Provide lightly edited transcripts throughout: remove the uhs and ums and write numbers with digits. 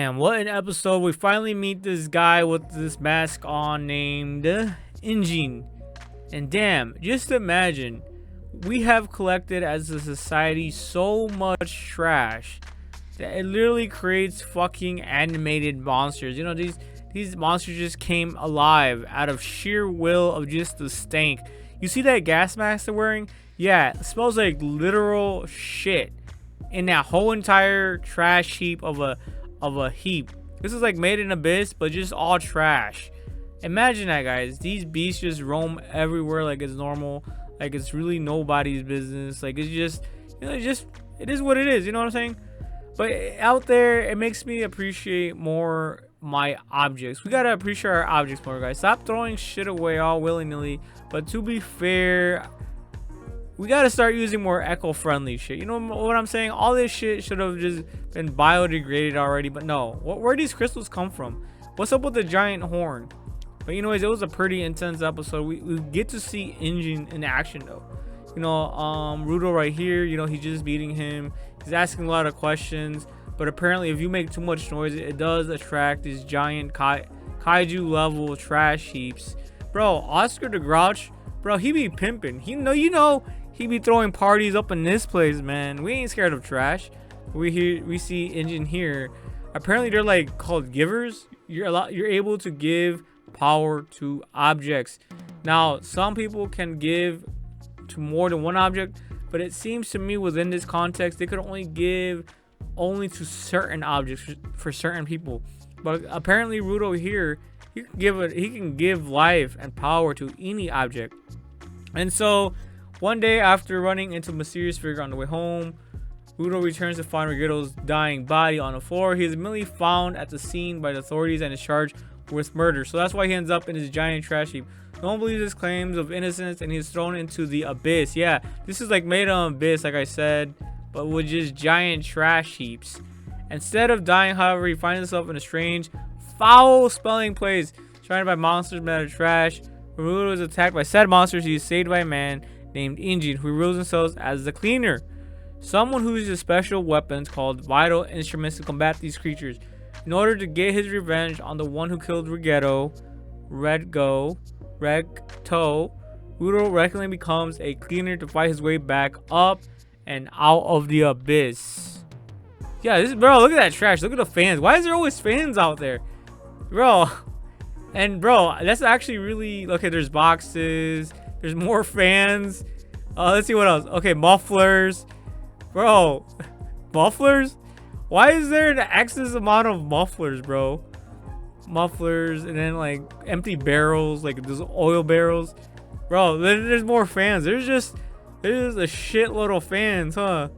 Damn, what an episode. We finally meet this guy with this mask on named Injin. And damn, just imagine, we have collected as a society so much trash that it literally creates fucking animated monsters. You know, these monsters just came alive out of sheer will of just the stank. You see that gas mask they're wearing? Yeah, it smells like literal shit in that whole entire trash heap of a heap. This is like made in Abyss, but just all trash. Imagine that, guys. These beasts just roam everywhere like it's normal, like it's really nobody's business. Like it's just, you know, it is what it is. You know what I'm saying? But out there, it makes me appreciate more my objects. We gotta appreciate our objects more, guys. Stop throwing shit away all willy-nilly. But to be fair, we gotta start using more eco-friendly shit. You know what I'm saying? All this shit should have just been biodegraded already. But no, where do these crystals come from? What's up with the giant horn? But anyways, it was a pretty intense episode. We get to see Injin in action though. You know, Rudo right here, you know, he's just beating him. He's asking a lot of questions. But apparently if you make too much noise, it does attract these giant kaiju level trash heaps. Bro, Oscar the Grouch, bro, he be pimping. You know, he be throwing parties up in this place, man. We ain't scared of trash. We see Injin here. Apparently they're like called givers. You're able to give power to objects. Now, some people can give to more than one object, but it seems to me within this context they could only give to certain objects for certain people. But apparently Rudo here, he can give life and power to any object. And so one day, after running into a mysterious figure on the way home, Rudo returns to find Rigetto's dying body on the floor. He is immediately found at the scene by the authorities and is charged with murder. So that's why he ends up in his giant trash heap. No one believes his claims of innocence and he's thrown into the abyss. Yeah, this is like made on abyss, like I said, but with just giant trash heaps. Instead of dying, however, he finds himself in a strange, foul-smelling place surrounded by monsters made of trash. When Rudo is attacked by said monsters, he is saved by a man named Injin, who reveals themselves as the Cleaner, someone who uses special weapons called vital instruments to combat these creatures. In order to get his revenge on the one who killed Regto, Rudo recklessly becomes a cleaner to fight his way back up and out of the abyss. Yeah, bro, look at that trash. Look at the fans. Why is there always fans out there, bro? And bro, that's actually really okay. There's boxes. There's more fans. Let's see what else. Okay, mufflers, bro. Mufflers. Why is there an excess amount of mufflers, bro? Mufflers, and then like empty barrels, like those oil barrels, bro. There's more fans. There's a shitload of fans, huh?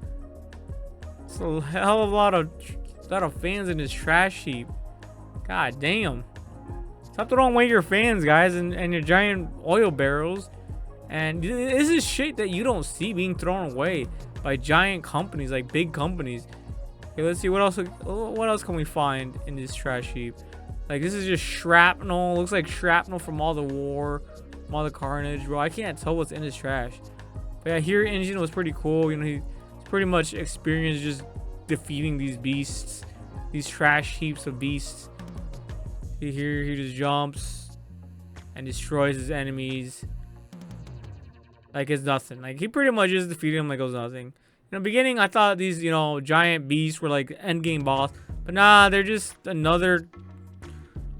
It's a hell of a lot of fans in this trash heap. God damn. Stop throwing away your fans, guys, and your giant oil barrels. And this is shit that you don't see being thrown away by giant companies, like big companies. Okay, let's see what else can we find in this trash heap. Like, this is just shrapnel. Looks like shrapnel from all the war, from all the carnage, bro. I can't tell what's in this trash. But yeah, here Injin was pretty cool. You know, he's pretty much experienced just defeating these beasts, these trash heaps of beasts. Here he just jumps and destroys his enemies like it's nothing. Like, he pretty much just defeated him like it was nothing. In the beginning, I thought these, you know, giant beasts were like end game boss, but nah, they're just another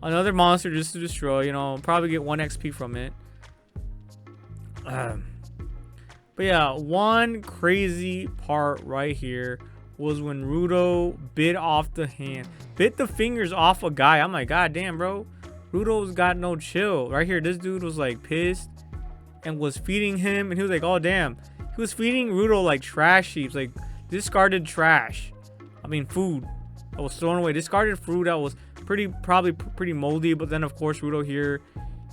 monster just to destroy. You know, probably get 1 XP from it. But yeah, one crazy part right here was when Rudo bit the fingers off a guy. I'm like, god damn, bro, Rudo's got no chill. Right here, this dude was like pissed and was feeding him, and he was like, oh damn, he was feeding Rudo like trash heaps, like discarded trash. I mean, food that was thrown away, discarded food that was probably pretty moldy. But then of course Rudo here,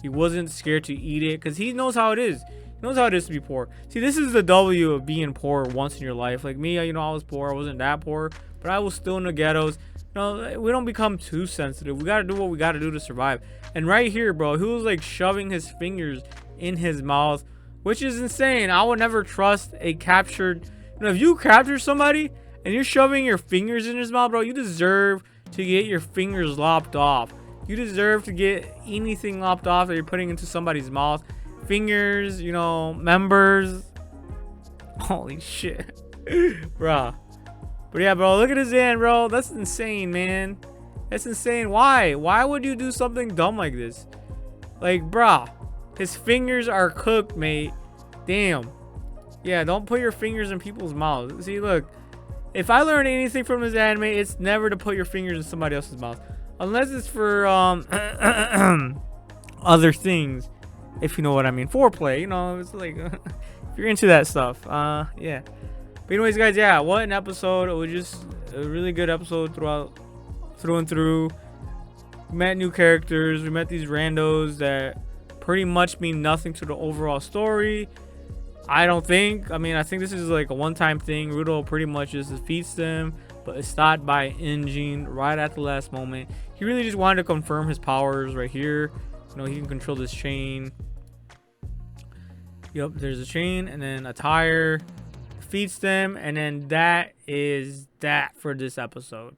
he wasn't scared to eat it because he knows how it is. He knows how it is to be poor. See, this is the W of being poor once in your life. Like me, you know, I was poor. I wasn't that poor, but I was still in the ghettos. You know, we don't become too sensitive. We gotta do what we gotta do to survive. And right here, bro, he was like shoving his fingers in his mouth, which is insane. I would never trust a captured, you know, if you capture somebody and you're shoving your fingers in his mouth, bro, you deserve to get your fingers lopped off. You deserve to get anything lopped off that you're putting into somebody's mouth. Fingers, you know, members. Holy shit. Bruh. But yeah, bro, look at his hand, bro. That's insane, man. That's insane. Why? Why would you do something dumb like this? Like, bruh, his fingers are cooked, mate. Damn. Yeah, don't put your fingers in people's mouths. See, look. If I learned anything from this anime, it's never to put your fingers in somebody else's mouth. Unless it's for other things. If you know what I mean. Foreplay, you know, it's like if you're into that stuff. Yeah. But anyways, guys, yeah, what an episode. It was just a really good episode through and through. We met new characters. We met these randos that pretty much mean nothing to the overall story. I don't think. I mean, I think this is like a one-time thing. Rudo pretty much just defeats them, but it's stopped by Injin right at the last moment. He really just wanted to confirm his powers right here. You know, he can control this chain. Yep, there's a chain and then a tire. Defeats them, and then that is that for this episode.